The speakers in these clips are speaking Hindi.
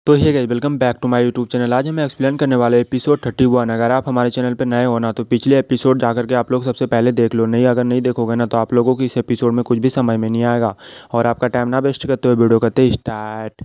तो hey guys, welcome back to my YouTube channel. आज हमें एक्सप्लेन करने वाले एपिसोड 31। अगर आप हमारे चैनल पर नए हो ना तो पिछले एपिसोड जाकर के आप लोग सबसे पहले देख लो। अगर नहीं देखोगे ना तो आप लोगों को इस एपिसोड में कुछ भी समझ में नहीं आएगा। और आपका टाइम ना वेस्ट करते हुए वीडियो करते स्टार्ट।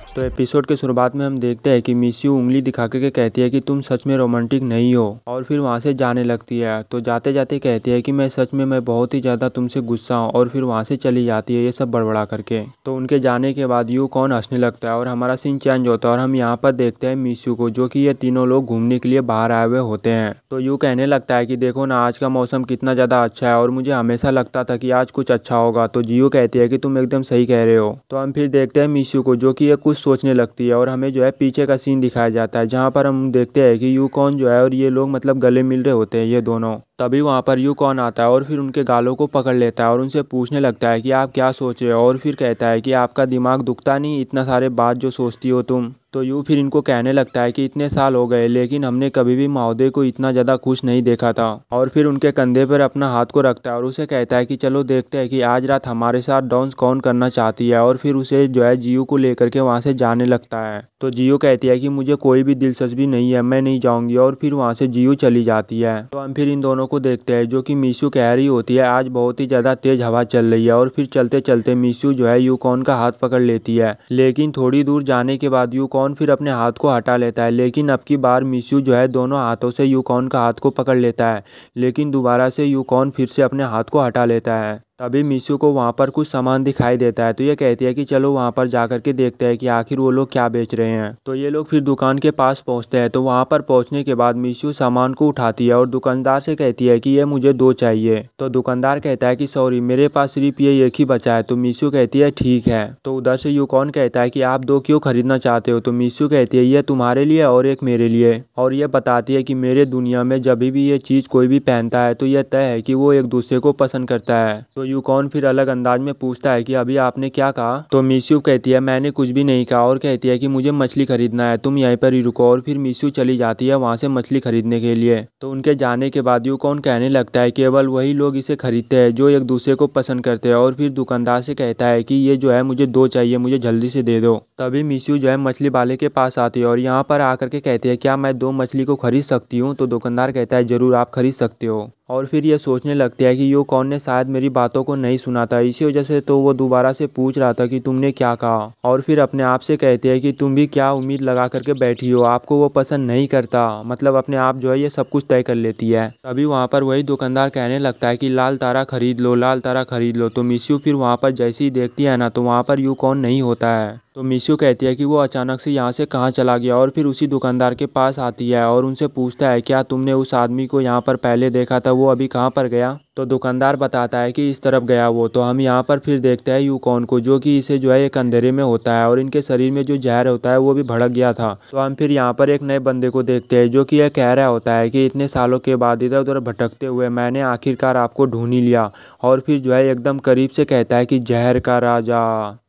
तो एपिसोड के शुरुआत में हम देखते हैं कि मिस्यू उंगली दिखा के कहती है कि तुम सच में रोमांटिक नहीं हो, और फिर वहाँ से जाने लगती है। तो जाते जाते कहती है कि मैं बहुत ही ज़्यादा तुमसे गुस्सा हूँ, और फिर वहाँ से चली जाती है ये सब बड़बड़ा करके। तो उनके जाने के बाद यू कौन हंसने लगता है और हमारा सीन चेंज होता है, और हम यहाँ पर देखते हैं मिस्यू को, जो कि ये तीनों लोग घूमने के लिए बाहर आए हुए होते हैं। तो यू कहने लगता है कि देखो ना, आज का मौसम कितना ज़्यादा अच्छा है और मुझे हमेशा लगता था कि आज कुछ अच्छा होगा। तो जियो कहती है कि तुम एकदम सही कह रहे हो। तो हम फिर देखते हैं मिस्यू को, जो कि ये कुछ सोचने लगती है, और हमें जो है पीछे का सीन दिखाया जाता है, जहाँ पर हम देखते हैं कि यू कौन जो है और ये लोग मतलब गले मिल रहे होते हैं ये दोनों। तभी वहाँ पर यू कौन आता है और फिर उनके गालों को पकड़ लेता है और उनसे पूछने लगता है कि आप क्या सोच रहे हो, और फिर कहता है कि आपका दिमाग दुखता नहीं इतना सारे बात जो सोचती हो तुम। तो यू फिर इनको कहने लगता है कि इतने साल हो गए लेकिन हमने कभी भी महोदय को इतना ज़्यादा खुश नहीं देखा था, और फिर उनके कंधे पर अपना हाथ को रखता है और उसे कहता है कि चलो देखते हैं कि आज रात हमारे साथ डांस कौन करना चाहती है। और फिर उसे जो है जियो को लेकर के वहाँ से जाने लगता है। तो जियो कहती है कि मुझे कोई भी दिलचस्पी नहीं है, मैं नहीं जाऊँगी, और फिर वहाँ से जियो चली जाती है। तो हम फिर इन दोनों को देखते हैं, जो कि मिस्यू कह रही होती है आज बहुत ही ज़्यादा तेज हवा चल रही है, और फिर चलते चलते मिस्यू जो है यूकॉन का हाथ पकड़ लेती है। लेकिन थोड़ी दूर जाने के बाद यूकॉन फिर अपने हाथ को हटा लेता है, लेकिन अब की बार मिस्यू जो है दोनों हाथों से यूकॉन का हाथ को पकड़ लेता है, लेकिन दोबारा से यूकॉन फिर से अपने हाथ को हटा लेता है। तभी मिस्यू को वहाँ पर कुछ सामान दिखाई देता है, तो ये कहती है कि चलो वहाँ पर जाकर के देखते हैं कि आखिर वो लोग क्या बेच रहे हैं। तो ये लोग फिर दुकान के पास पहुँचते हैं। तो वहाँ पर पहुँचने के बाद मिस्यू सामान को उठाती है और दुकानदार से कहती है कि ये मुझे 2 चाहिए। तो दुकानदार कहता है कि सॉरी, मेरे पास सिर्फ ये एक ही बचा है। तो मिस्यू कहती है ठीक है। तो उधर से यूकॉन कहता है कि आप 2 क्यों खरीदना चाहते हो। तो मिस्यू कहती है ये तुम्हारे लिए और एक मेरे लिए, और ये बताती है कि मेरे दुनिया में जब भी ये चीज़ कोई भी पहनता है तो यह तय है कि वो एक दूसरे को पसंद करता है। तो यूकॉन फिर अलग अंदाज में पूछता है कि अभी आपने क्या कहा। तो मिस्यू कहती है मैंने कुछ भी नहीं कहा, और कहती है कि मुझे मछली खरीदना है, तुम यहीं पर ही रुको। और फिर मिस्यू चली जाती है वहां से मछली खरीदने के लिए। तो उनके जाने के बाद यूकॉन कहने लगता है केवल वही लोग इसे खरीदते हैं जो एक दूसरे को पसंद करते हैं, और फिर दुकानदार से कहता है कि ये जो है मुझे 2 चाहिए, मुझे जल्दी से दे दो। तभी मिस्यू जो है मछली वाले के पास आती है और यहाँ पर आकर के कहती है क्या मैं 2 मछली को खरीद सकती हूँ। तो दुकानदार कहता है जरूर आप खरीद सकते हो। और फिर ये सोचने लगती है कि यूकॉन ने शायद मेरी बातों को नहीं सुना था, इसी वजह से तो वो दोबारा से पूछ रहा था कि तुमने क्या कहा। और फिर अपने आप से कहती है कि तुम भी क्या उम्मीद लगा करके बैठी हो, आपको वो पसंद नहीं करता, मतलब अपने आप जो है ये सब कुछ तय कर लेती है। तभी वहाँ पर वही दुकानदार कहने लगता है कि लाल तारा खरीद लो, लाल तारा खरीद लो। तो मिस्यू फिर वहाँ पर जैसे ही देखती है ना तो वहाँ पर यूकॉन नहीं होता है। तो मिस्यू कहती है कि वो अचानक से यहाँ से कहाँ चला गया, और फिर उसी दुकानदार के पास आती है और उनसे पूछता है क्या तुमने उस आदमी को यहाँ पर पहले देखा था, वो अभी कहाँ पर गया। तो दुकानदार बताता है कि इस तरफ गया वो। तो हम यहाँ पर फिर देखते हैं यूकॉन को, जो कि इसे जो है एक अंधेरे में होता है और इनके शरीर में जो जहर होता है वो भी भड़क गया था। तो हम फिर यहाँ पर एक नए बंदे को देखते हैं, जो कि यह कह रहा होता है कि इतने सालों के बाद इधर उधर भटकते हुए मैंने आखिरकार आपको ढूंढ ही लिया। और फिर जो है एकदम करीब से कहता है कि जहर का राजा।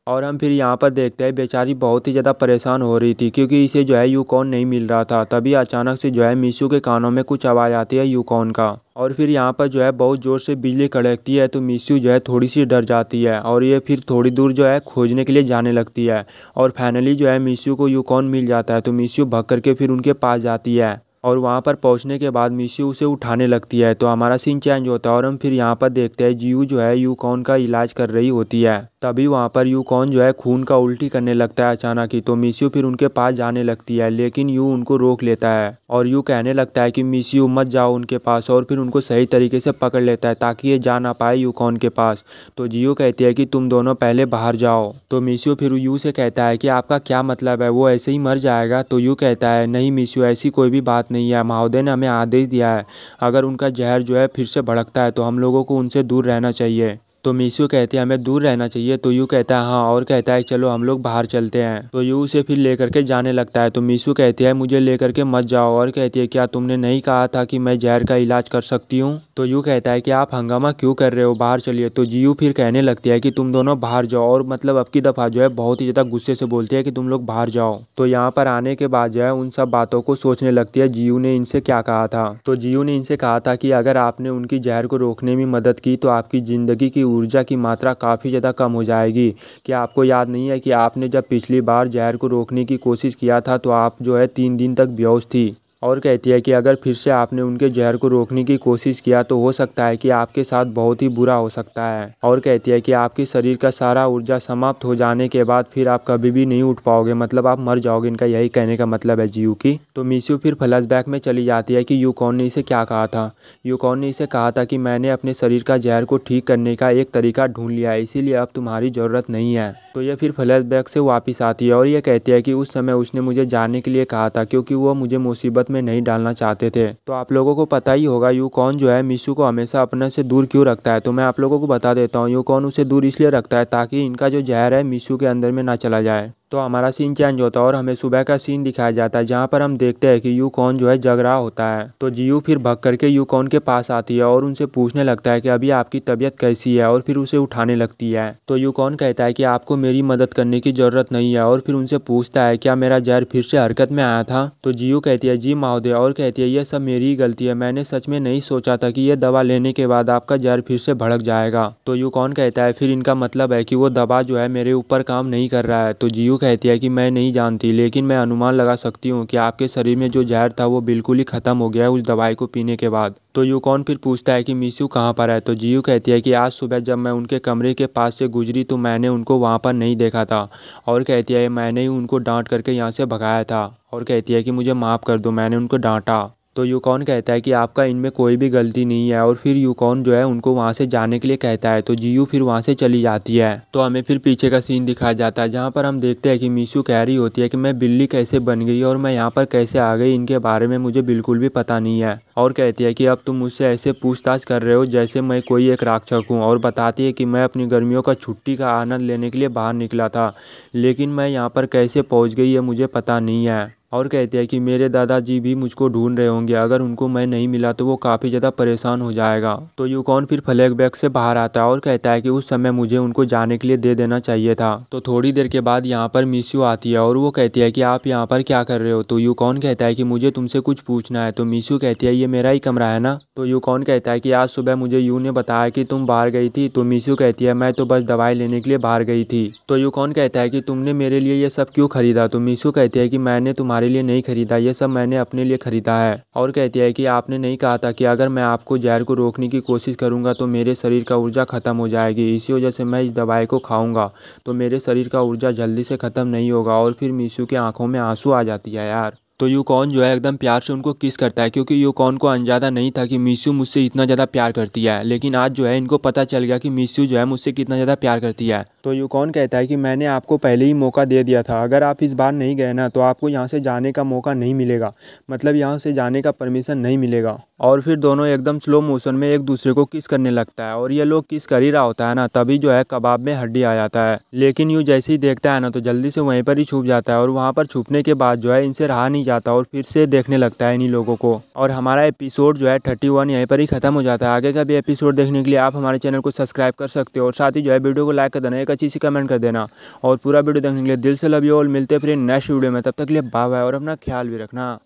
और हम फिर यहाँ पर देखते हैं बेचारी बहुत ही ज़्यादा परेशान हो रही थी, क्योंकि इसे जो है यूकॉन नहीं मिल रहा था। तभी अचानक से जो है मिस्यू के कानों में कुछ आवाज़ आती है यूकॉन का, और फिर यहाँ पर जो है बहुत ज़ोर से बिजली कड़कती है। तो मिस्यू जो है थोड़ी सी डर जाती है, और ये फिर थोड़ी दूर जो है खोजने के लिए जाने लगती है। और फाइनली जो है मिस्यू को यूकॉन मिल जाता है। तो मिस्यू भाग करके फिर उनके पास जाती है, और वहाँ पर पहुँचने के बाद मिस्यू उसे उठाने लगती है। तो हमारा सीन चेंज होता है और हम फिर यहाँ पर देखते हैं जियो जो है यूकॉन का इलाज कर रही होती है। तभी वहाँ पर यूकॉन जो है खून का उल्टी करने लगता है अचानक ही। तो मिस्यू फिर उनके पास जाने लगती है, लेकिन यू उनको रोक लेता है, और यू कहने लगता है कि मिस्यू मत जाओ उनके पास, और फिर उनको सही तरीके से पकड़ लेता है ताकि ये जा ना पाए यूकॉन के पास। तो जियो कहती है कि तुम दोनों पहले बाहर जाओ। तो मिस्यू फिर यू से कहता है कि आपका क्या मतलब है, वो ऐसे ही मर जाएगा। तो यू कहता है नहीं मिस्यू, ऐसी कोई भी बात नहीं है, महोदय ने हमें आदेश दिया है अगर उनका जहर जो है फिर से भड़कता है तो हम लोगों को उनसे दूर रहना चाहिए। तो मिस्यू कहती है हमें दूर रहना चाहिए। तो यू कहता है हाँ, और कहता है चलो हम लोग बाहर चलते हैं। तो यू उसे फिर लेकर के जाने लगता है। तो मिस्यू कहती है मुझे लेकर के मत जाओ, और कहती है क्या तुमने नहीं कहा था कि मैं जहर का इलाज कर सकती हूँ। तो यू कहता है कि आप हंगामा क्यों कर रहे हो, बाहर चलिए। तो जियो फिर कहने लगती है कि तुम दोनों बाहर जाओ, और मतलब अब की दफ़ा जो है बहुत ही ज़्यादा गुस्से से बोलती है कि तुम लोग बाहर जाओ। तो यहाँ पर आने के बाद जो है उन सब बातों को सोचने लगती है जियो ने इनसे क्या कहा था। तो जियो ने इनसे कहा था कि अगर आपने उनकी जहर को रोकने में मदद की तो आपकी ज़िंदगी की ऊर्जा की मात्रा काफ़ी ज़्यादा कम हो जाएगी। क्या आपको याद नहीं है कि आपने जब पिछली बार जहर को रोकने की कोशिश किया था तो आप जो है 3 दिन तक बेहोश थी। और कहती है कि अगर फिर से आपने उनके जहर को रोकने की कोशिश किया तो हो सकता है कि आपके साथ बहुत ही बुरा हो सकता है। और कहती है कि आपके शरीर का सारा ऊर्जा समाप्त हो जाने के बाद फिर आप कभी भी नहीं उठ पाओगे, मतलब आप मर जाओगे। इनका यही कहने का मतलब है जियू की। तो मिस्यू फिर फ्लैशबैक में चली जाती है कि यूकॉन ने इसे क्या कहा था। यूकॉन ने इसे कहा था कि मैंने अपने शरीर का जहर को ठीक करने का एक तरीका ढूंढ लिया है, इसीलिए अब तुम्हारी ज़रूरत नहीं है। तो ये फिर फ्लैशबैक से वापस आती है और ये कहती है कि उस समय उसने मुझे जाने के लिए कहा था क्योंकि वो मुझे मुसीबत में नहीं डालना चाहते थे। तो आप लोगों को पता ही होगा यूकॉन जो है मिस्यू को हमेशा अपने से दूर क्यों रखता है। तो मैं आप लोगों को बता देता हूँ, यूकॉन उसे दूर इसलिए रखता है ताकि इनका जो जहर है मिस्यू के अंदर में ना चला जाए। तो हमारा सीन चेंज होता है और हमें सुबह का सीन दिखाया जाता है जहाँ पर हम देखते हैं कि यूकॉन जो है जग रहा होता है। तो जियू फिर भग करके यूकॉन के पास आती है और उनसे पूछने लगता है कि अभी आपकी तबीयत कैसी है और फिर उसे उठाने लगती है। तो यूकॉन कहता है कि आपको मेरी मदद करने की ज़रूरत नहीं है और फिर उनसे पूछता है क्या मेरा जहर फिर से हरकत में आया था। तो जियू कहती है जी महोदय, और कहती है यह सब मेरी ही गलती है, मैंने सच में नहीं सोचा था कि यह दवा लेने के बाद आपका जहर फिर से भड़क जाएगा। तो यूकॉन कहता है फिर इनका मतलब है कि वो दवा जो है मेरे ऊपर काम नहीं कर रहा है। तो जियू कहती है कि मैं नहीं जानती, लेकिन मैं अनुमान लगा सकती हूँ कि आपके शरीर में जो जहर था वो बिल्कुल ही खत्म हो गया है उस दवाई को पीने के बाद। तो यूकॉन फिर पूछता है कि मिस्यू कहाँ पर है। तो जियू कहती है कि आज सुबह जब मैं उनके कमरे के पास से गुजरी तो मैंने उनको वहाँ पर नहीं देखा था। और कहती है मैंने ही उनको डांट करके यहाँ से भगाया था। और कहती है कि मुझे माफ़ कर दो, मैंने उनको डांटा। तो यूकॉन कहता है कि आपका इनमें कोई भी गलती नहीं है और फिर यूकॉन जो है उनको वहाँ से जाने के लिए कहता है। तो जियू फिर वहाँ से चली जाती है। तो हमें फिर पीछे का सीन दिखाया जाता है जहाँ पर हम देखते हैं कि मिस्यू कह रही होती है कि मैं बिल्ली कैसे बन गई और मैं यहाँ पर कैसे आ गई, इनके बारे में मुझे बिल्कुल भी पता नहीं है। और कहती है कि अब तुम मुझसे ऐसे पूछताछ कर रहे हो जैसे मैं कोई एक राक्षस हूँ। और बताती है कि मैं अपनी गर्मियों का छुट्टी का आनंद लेने के लिए बाहर निकला था, लेकिन मैं यहाँ पर कैसे पहुँच गई ये मुझे पता नहीं है। और कहते हैं कि मेरे दादाजी भी मुझको ढूंढ रहे होंगे, अगर उनको मैं नहीं मिला तो वो काफ़ी ज़्यादा परेशान हो जाएगा। तो यूकॉन फिर फ्लैशबैक से बाहर आता है और कहता है कि उस समय मुझे उनको जाने के लिए दे देना चाहिए था। तो थोड़ी देर के बाद यहाँ पर मिस्यू आती है और वो कहती है कि आप यहाँ पर क्या कर रहे हो। तो यूकॉन कहता है कि मुझे तुमसे कुछ पूछना है। तो मिस्यू कहती है ये मेरा ही कमरा है ना। तो यूकॉन कहता है कि आज सुबह मुझे यू ने बताया कि तुम बाहर गई थी। तो मिस्यू कहती है मैं तो बस दवाई लेने के लिए बाहर गई थी। तो यूकॉन कहता है कि तुमने मेरे लिए ये सब क्यों खरीदा। तो मिस्यू कहती है कि मैंने तुम्हारे लिए नहीं खरीदा, ये सब मैंने अपने लिए खरीदा है। और कहती है कि आपने नहीं कहा था कि अगर मैं आपको जहर को रोकने की कोशिश करूंगा तो मेरे शरीर का ऊर्जा खत्म हो जाएगी, इसी वजह से मैं इस दवाई को खाऊंगा तो मेरे शरीर का ऊर्जा जल्दी से खत्म नहीं होगा। और फिर मिस्यू की आंखों में आंसू आ जाती है यार। तो यूकॉन जो है एकदम प्यार से उनको किस करता है क्योंकि यूकॉन को अंदाजा नहीं था कि मिस्यू मुझसे इतना ज़्यादा प्यार करती है, लेकिन आज जो है इनको पता चल गया कि मिस्यू जो है मुझसे कितना ज़्यादा प्यार करती है। तो यूकॉन कहता है कि मैंने आपको पहले ही मौका दे दिया था, अगर आप इस बार नहीं गए ना तो आपको यहाँ से जाने का मौका नहीं मिलेगा, मतलब यहाँ से जाने का परमिशन नहीं मिलेगा। और फिर दोनों एकदम स्लो मोशन में एक दूसरे को किस करने लगता है और ये लोग किस कर ही रहा होता है ना, तभी जो है कबाब में हड्डी आ जाता है। लेकिन यूँ जैसे ही देखता है ना तो जल्दी से वहीं पर ही छुप जाता है और वहाँ पर छुपने के बाद जो है इनसे रहा नहीं जाता और फिर से देखने लगता है इन्हीं लोगों को। और हमारा एपिसोड जो है 31 यहीं पर ही खत्म हो जाता है। आगे का भी एपिसोड देखने के लिए आप हमारे चैनल को सब्सक्राइब कर सकते हो और साथ ही जो है वीडियो को लाइक कर देना, एक अच्छी सी कमेंट कर देना और पूरा वीडियो देखने के लिए दिल से लव यू ऑल। मिलते हैं फिर नेक्स्ट वीडियो में, तब तक के लिए बाय बाय और अपना ख्याल भी रखना।